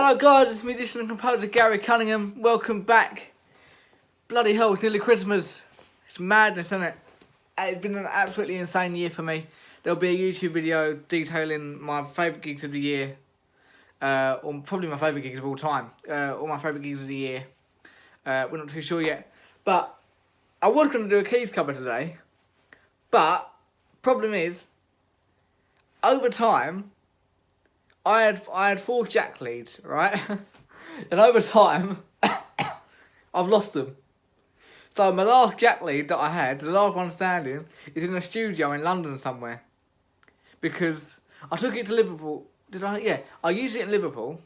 Hello guys, it's musician and composer Gary Cunningham. Welcome back. Bloody hell, it's nearly Christmas. It's madness, isn't it? It's been an absolutely insane year for me. There'll be a YouTube video detailing my favourite gigs of the year. Or probably my favourite gigs of all time. Or my favourite gigs of the year. We're not too sure yet. But I was going to do a keys cover today. But problem is, over time, I had 4 jack leads, right? And over time, I've lost them. So my last jack lead that I had, the last one standing, is in a studio in London somewhere. Because I took it to Liverpool. Did I? Yeah. I used it in Liverpool.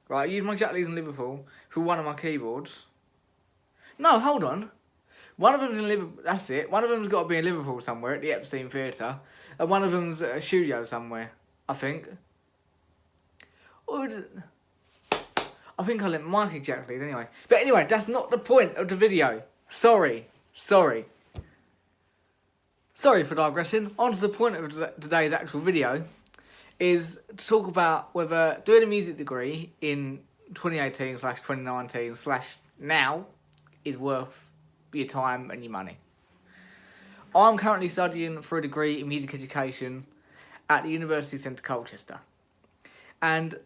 Right, I used my jack leads in Liverpool for one of my keyboards. No, hold on. One of them's in Liverpool. That's it. One of them's got to be in Liverpool somewhere at the Epstein Theatre. And one of them's at a studio somewhere, I think. Or is it? I think I lent Mike exactly anyway. But anyway, that's not the point of the video. Sorry for digressing. On to the point of today's actual video is to talk about whether doing a music degree in 2018/2019/now is worth your time and your money. I'm currently studying for a degree in music education at the University Centre Colchester. And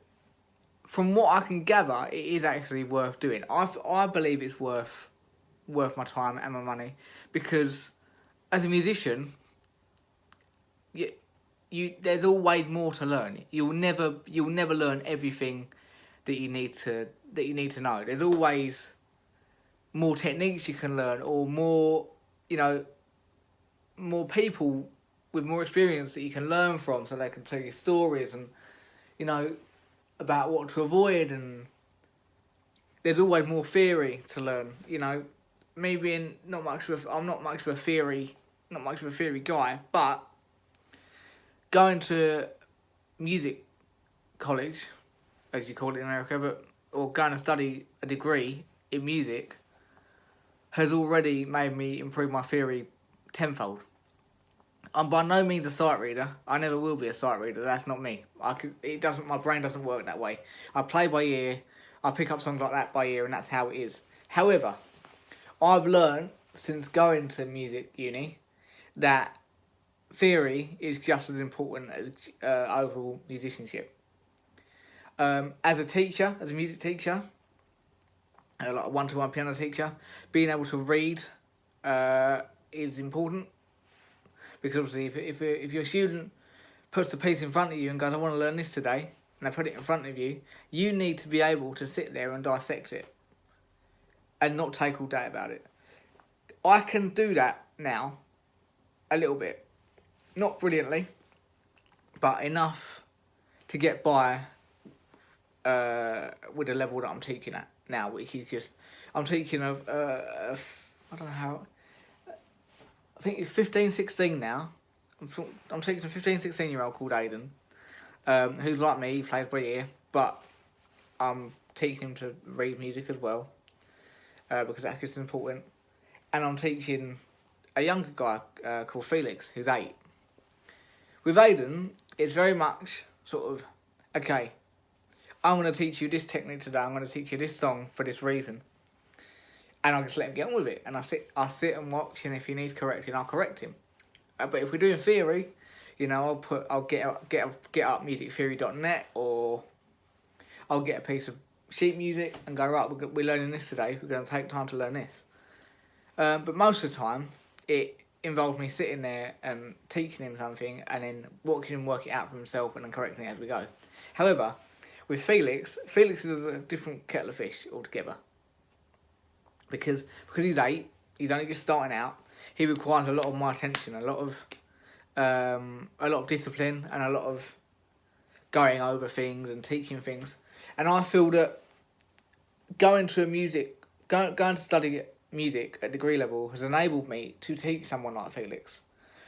from what I can gather, it is actually worth doing. I believe it's worth my time and my money, because as a musician, there's always more to learn. You'll never learn everything that you need to know. There's always more techniques you can learn, or more people with more experience that you can learn from, so they can tell you stories and about what to avoid, and there's always more theory to learn. Me being I'm not much of a theory guy, but going to music college, as you call it in America, or going to study a degree in music has already made me improve my theory tenfold. I'm by no means a sight reader. I never will be a sight reader. That's not me. My brain doesn't work that way. I play by ear. I pick up songs like that by ear, and that's how it is. However, I've learned since going to music uni that theory is just as important as overall musicianship. As a teacher, as a music teacher, like a one-to-one piano teacher, being able to read is important. Because obviously, if your student puts the piece in front of you and goes, I want to learn this today, and they put it in front of you, you need to be able to sit there and dissect it and not take all day about it. I can do that now, a little bit. Not brilliantly, but enough to get by with the level that I'm teaching at now, which is just, I'm teaching I don't know how, I think it's 15, 16 now. I'm teaching a 15, 16-year-old called Aidan, who's like me, he plays by ear, but I'm teaching him to read music as well, because that's just important. And I'm teaching a younger guy called Felix, who's 8. With Aidan, it's very much sort of, okay, I'm going to teach you this technique today, I'm going to teach you this song for this reason. And I'll just let him get on with it. And I sit and watch, and if he needs correcting, I'll correct him. But if we're doing theory, I'll get up musictheory.net, or I'll get a piece of sheet music and go, right, we're learning this today, we're going to take time to learn this. But most of the time, it involves me sitting there and teaching him something, and then watching him work it out for himself, and then correcting it as we go. However, with Felix is a different kettle of fish altogether. Because he's 8, he's only just starting out. He requires a lot of my attention, a lot of discipline, and a lot of going over things and teaching things. And I feel that going to study music at degree level has enabled me to teach someone like Felix,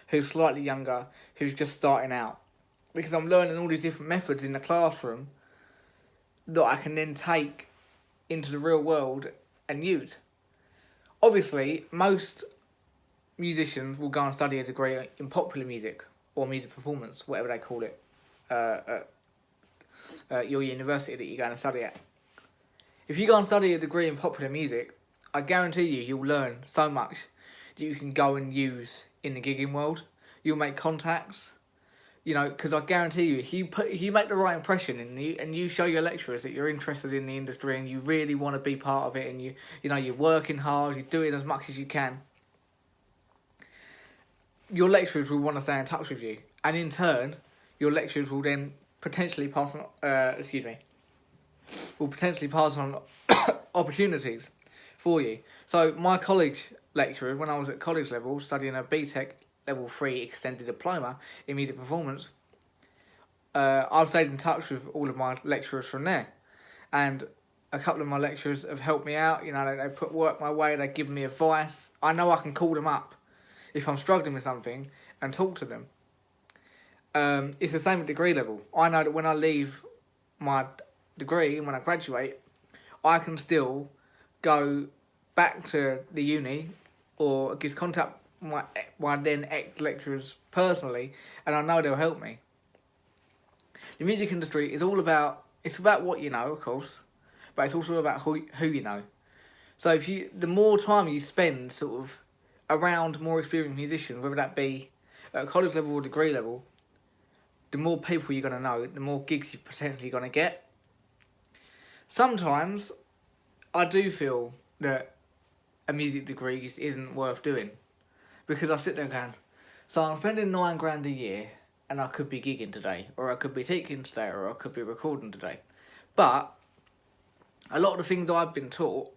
who's slightly younger, who's just starting out, because I'm learning all these different methods in the classroom that I can then take into the real world and use. Obviously, most musicians will go and study a degree in popular music or music performance, whatever they call it, your university that you're going to study at. If you go and study a degree in popular music, I guarantee you'll learn so much that you can go and use in the gigging world. You'll make contacts, because I guarantee you, if you make the right impression and you show your lecturers that you're interested in the industry and you really want to be part of it, and you're working hard, you're doing as much as you can, your lecturers will want to stay in touch with you, and in turn, your lecturers will then potentially pass on opportunities for you. So my college lecturer, when I was at college level studying a BTEC Level 3 extended diploma in music performance, I've stayed in touch with all of my lecturers from there, and a couple of my lecturers have helped me out. They put work my way, they give me advice. I know I can call them up if I'm struggling with something and talk to them. It's the same at degree level. I know that when I leave my degree and when I graduate, I can still go back to the uni or just contact my then ex-lecturers personally, and I know they'll help me. The music industry is it's about what you know, of course, but it's also about who you know. So the more time you spend sort of around more experienced musicians, whether that be at college level or degree level, the more people you're going to know, the more gigs you're potentially going to get. Sometimes I do feel that a music degree isn't worth doing, because I sit there going, so I'm spending $9,000 a year and I could be gigging today, or I could be teaching today, or I could be recording today. But a lot of the things I've been taught,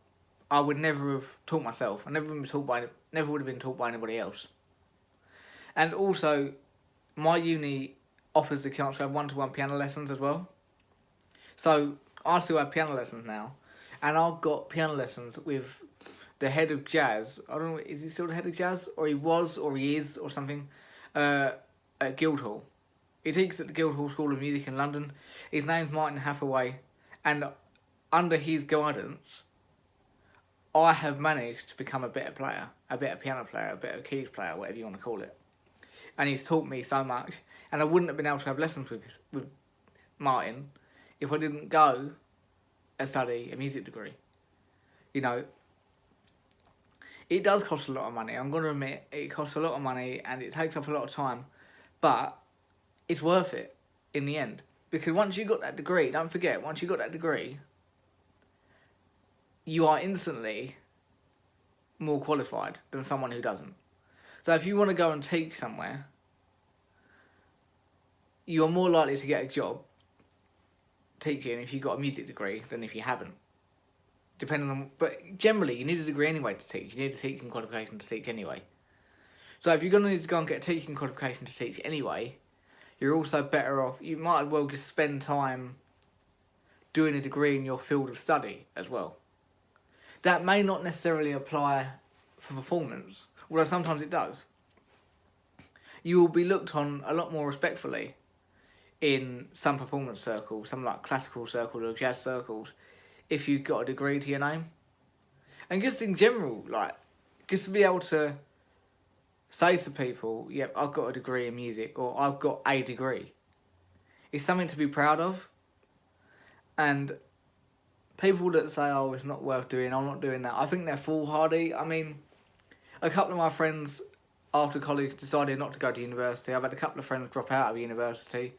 I would never have taught myself. I never would have been taught by anybody else. And also, my uni offers the chance to have one-to-one piano lessons as well. So I still have piano lessons now, and I've got piano lessons with the head of jazz. I don't know, is he still the head of jazz? Or he was, or he is, or something, at Guildhall. He teaches at the Guildhall School of Music in London. His name's Martin Hathaway, and under his guidance, I have managed to become a better player, a better piano player, a better keys player, whatever you want to call it. And he's taught me so much, and I wouldn't have been able to have lessons with Martin if I didn't go and study a music degree. It does cost a lot of money. I'm going to admit it costs a lot of money and it takes up a lot of time, but it's worth it in the end. Because once you got that degree, don't forget, once you got that degree, you are instantly more qualified than someone who doesn't. So if you want to go and teach somewhere, you are more likely to get a job teaching if you've got a music degree than if you haven't. But generally, you need a degree anyway to teach. You need a teaching qualification to teach anyway. So if you're going to need to go and get a teaching qualification to teach anyway, you're also better off. You might as well just spend time doing a degree in your field of study as well. That may not necessarily apply for performance, although sometimes it does. You will be looked on a lot more respectfully in some performance circles, some like classical circles or jazz circles, if you've got a degree to your name. And just in general, just to be able to say to people, yep, I've got a degree in music, or I've got a degree, it's something to be proud of. And people that say, oh, it's not worth doing, I'm not doing that, I think they're foolhardy. I mean, a couple of my friends after college decided not to go to university. I've had a couple of friends drop out of university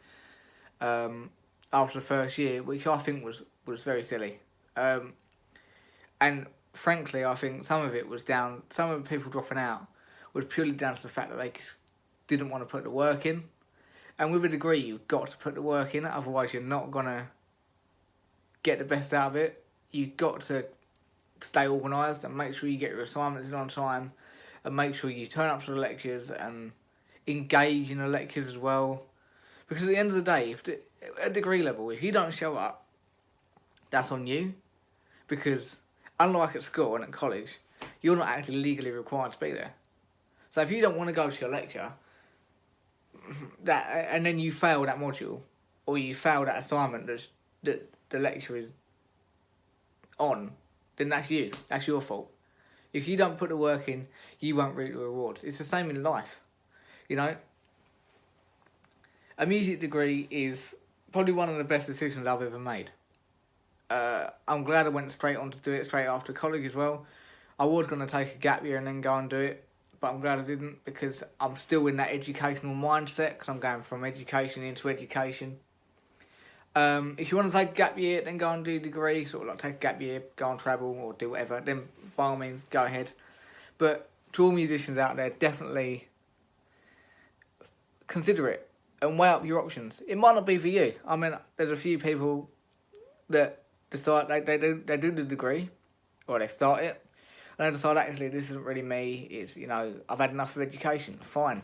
after the first year, which I think was very silly. And frankly, I think some of the people dropping out was purely down to the fact that they just didn't want to put the work in. And with a degree, you've got to put the work in, otherwise you're not going to get the best out of it. You've got to stay organised and make sure you get your assignments in on time, and make sure you turn up to the lectures and engage in the lectures as well. Because at the end of the day, at degree level, if you don't show up, that's on you. Because unlike at school and at college, you're not actually legally required to be there. So if you don't want to go to your lecture, and then you fail that module, or you fail that assignment that the lecture is on, then that's you. That's your fault. If you don't put the work in, you won't reap the rewards. It's the same in life. A music degree is probably one of the best decisions I've ever made. I'm glad I went straight on to do it straight after college as well. I was going to take a gap year and then go and do it, but I'm glad I didn't, because I'm still in that educational mindset, because I'm going from education into education. If you want to take a gap year, then go and do a degree, sort of like take a gap year, go and travel or do whatever, then by all means go ahead. But to all musicians out there, definitely consider it and weigh up your options. It might not be for you. I mean, there's a few people that decide they do the degree, or they start it, and they decide, actually this isn't really me. It's, you know, I've had enough of education. Fine,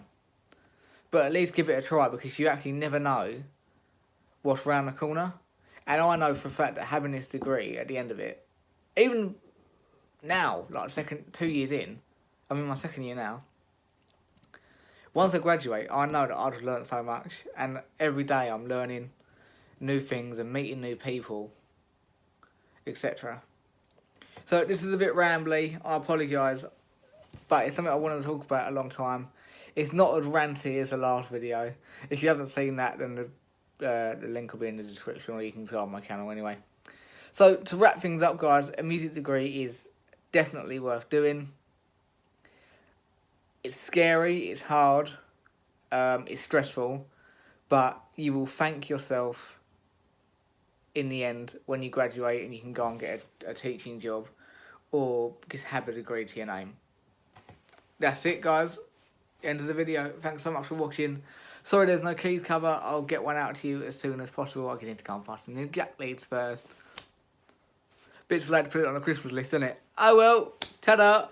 but at least give it a try, because you actually never know what's around the corner. And I know for a fact that having this degree at the end of it, even now, like 2 years in, I'm in my second year now. Once I graduate, I know that I've learned so much, and every day I'm learning new things and meeting new people, etc. So this is a bit rambly, I apologise, but it's something I wanted to talk about a long time. It's not as ranty as the last video. If you haven't seen that, then the link will be in the description, or you can go on my channel anyway. So to wrap things up, guys, a music degree is definitely worth doing. It's scary, it's hard, it's stressful, but you will thank yourself in the end when you graduate and you can go and get a teaching job, or just have a degree to your name. That's it, guys. End of the video. Thanks so much for watching. Sorry there's no keys cover. I'll get one out to you as soon as possible. I need to go and pass some new jack leads first. Bit too late to put it on a Christmas list, isn't it? Oh well. Ta-da.